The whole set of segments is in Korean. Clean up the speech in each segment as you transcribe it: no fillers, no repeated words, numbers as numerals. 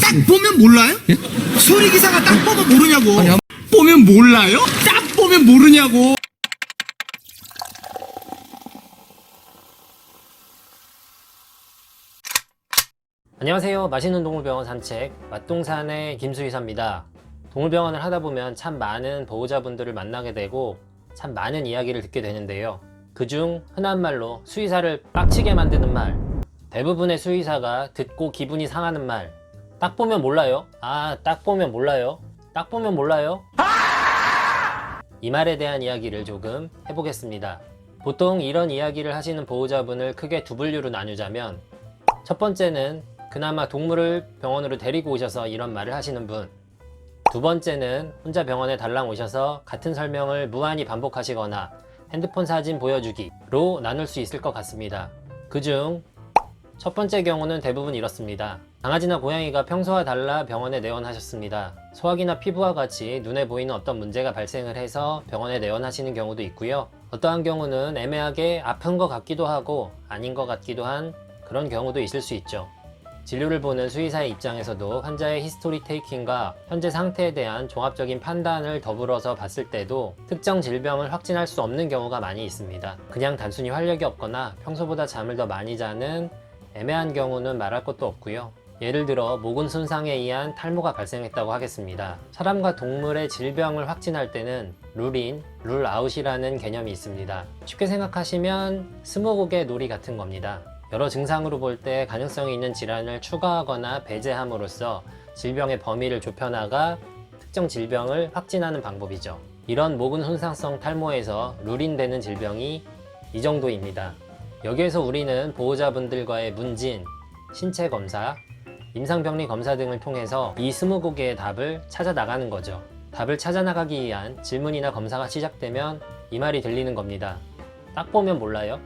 딱 보면 몰라요? 수리기사가 딱 보면 모르냐고. 아니, 보면 몰라요? 딱 보면 모르냐고. 안녕하세요. 맛있는 동물병원 산책 맛동산의 김수의사입니다. 동물병원을 하다 보면 참 많은 보호자분들을 만나게 되고 참 많은 이야기를 듣게 되는데요. 그중 흔한 말로 수의사를 빡치게 만드는 말, 대부분의 수의사가 듣고 기분이 상하는 말, 딱 보면 몰라요? 딱 보면 몰라요? 딱 보면 몰라요? 이 말에 대한 이야기를 조금 해보겠습니다. 보통 이런 이야기를 하시는 보호자분을 크게 두 분류로 나누자면, 첫 번째는 그나마 동물을 병원으로 데리고 오셔서 이런 말을 하시는 분, 두 번째는 혼자 병원에 달랑 오셔서 같은 설명을 무한히 반복하시거나 핸드폰 사진 보여주기로 나눌 수 있을 것 같습니다. 그중 첫 번째 경우는 대부분 이렇습니다. 강아지나 고양이가 평소와 달라 병원에 내원하셨습니다. 소화기나 피부와 같이 눈에 보이는 어떤 문제가 발생을 해서 병원에 내원하시는 경우도 있고요. 어떠한 경우는 애매하게 아픈 것 같기도 하고 아닌 것 같기도 한 그런 경우도 있을 수 있죠. 진료를 보는 수의사의 입장에서도 환자의 히스토리 테이킹과 현재 상태에 대한 종합적인 판단을 더불어서 봤을 때도 특정 질병을 확진할 수 없는 경우가 많이 있습니다. 그냥 단순히 활력이 없거나 평소보다 잠을 더 많이 자는 애매한 경우는 말할 것도 없고요. 예를 들어 모근 손상에 의한 탈모가 발생했다고 하겠습니다. 사람과 동물의 질병을 확진할 때는 룰인, 룰아웃이라는 개념이 있습니다. 쉽게 생각하시면 스무고개 놀이 같은 겁니다. 여러 증상으로 볼 때 가능성이 있는 질환을 추가하거나 배제함으로써 질병의 범위를 좁혀나가 특정 질병을 확진하는 방법이죠. 이런 모근 손상성 탈모에서 룰인되는 질병이 이 정도입니다. 여기에서 우리는 보호자분들과의 문진, 신체 검사, 임상병리 검사 등을 통해서 이 20개의 답을 찾아 나가는 거죠. 답을 찾아 나가기 위한 질문이나 검사가 시작되면 이 말이 들리는 겁니다. 딱 보면 몰라요?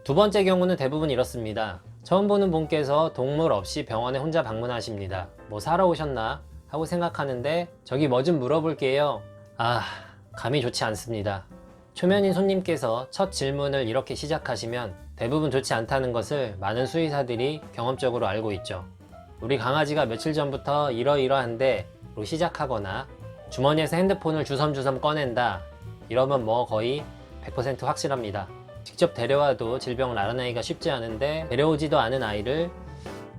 두 번째 경우는 대부분 이렇습니다. 처음 보는 분께서 동물 없이 병원에 혼자 방문하십니다. 뭐 사러 오셨나 하고 생각하는데 저기 뭐 좀 물어볼게요. 감이 좋지 않습니다. 초면인 손님께서 첫 질문을 이렇게 시작하시면 대부분 좋지 않다는 것을 많은 수의사들이 경험적으로 알고 있죠. 우리 강아지가 며칠 전부터 이러이러한데 로 시작하거나 주머니에서 핸드폰을 주섬주섬 꺼낸다 이러면 뭐 거의 100% 확실합니다. 직접 데려와도 질병을 알아내기가 쉽지 않은데 데려오지도 않은 아이를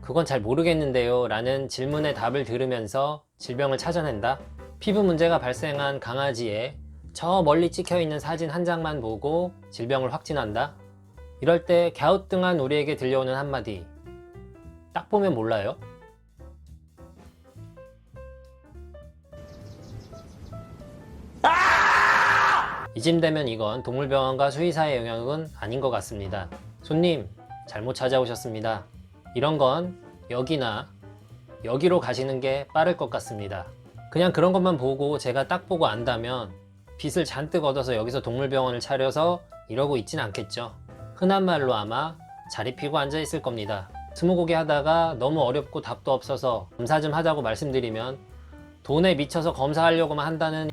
그건 잘 모르겠는데요 라는 질문의 답을 들으면서 질병을 찾아낸다? 피부 문제가 발생한 강아지의 저 멀리 찍혀있는 사진 한 장만 보고 질병을 확진한다? 이럴 때 갸우뚱한 우리에게 들려오는 한마디, 딱 보면 몰라요? 이쯤 되면 이건 동물병원과 수의사의 영역은 아닌 것 같습니다. 손님, 잘못 찾아오셨습니다. 이런 건 여기나 여기로 가시는 게 빠를 것 같습니다. 그냥 그런 것만 보고 제가 딱 보고 안다면 빚을 잔뜩 얻어서 여기서 동물병원을 차려서 이러고 있진 않겠죠. 흔한 말로 아마 자리 피고 앉아 있을 겁니다. 스무고개 하다가 너무 어렵고 답도 없어서 검사 좀 하자고 말씀드리면 돈에 미쳐서 검사하려고만 한다는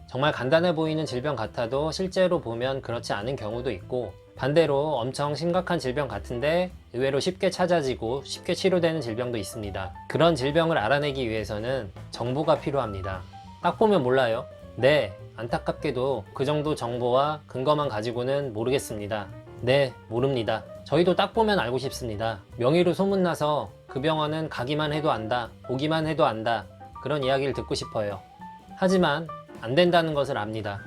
정말 간단해 보이는 질병 같아도 실제로 보면 그렇지 않은 경우도 있고, 반대로 엄청 심각한 질병 같은데 의외로 쉽게 찾아지고 쉽게 치료되는 질병도 있습니다. 그런 질병을 알아내기 위해서는 정보가 필요합니다. 딱 보면 몰라요? 네, 안타깝게도 그 정도 정보와 근거만 가지고는 모르겠습니다. 네, 모릅니다. 저희도 딱 보면 알고 싶습니다. 명의로 소문나서 그 병원은 가기만 해도 안다, 보기만 해도 안다, 그런 이야기를 듣고 싶어요. 하지만 안 된다는 것을 압니다.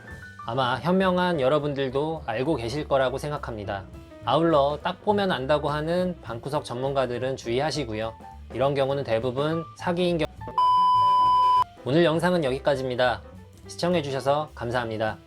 아마 현명한 여러분들도 알고 계실 거라고 생각합니다. 아울러 딱 보면 안다고 하는 방구석 전문가들은 주의하시고요. 이런 경우는 대부분 사기인 경우. 오늘 영상은 여기까지입니다. 시청해주셔서 감사합니다.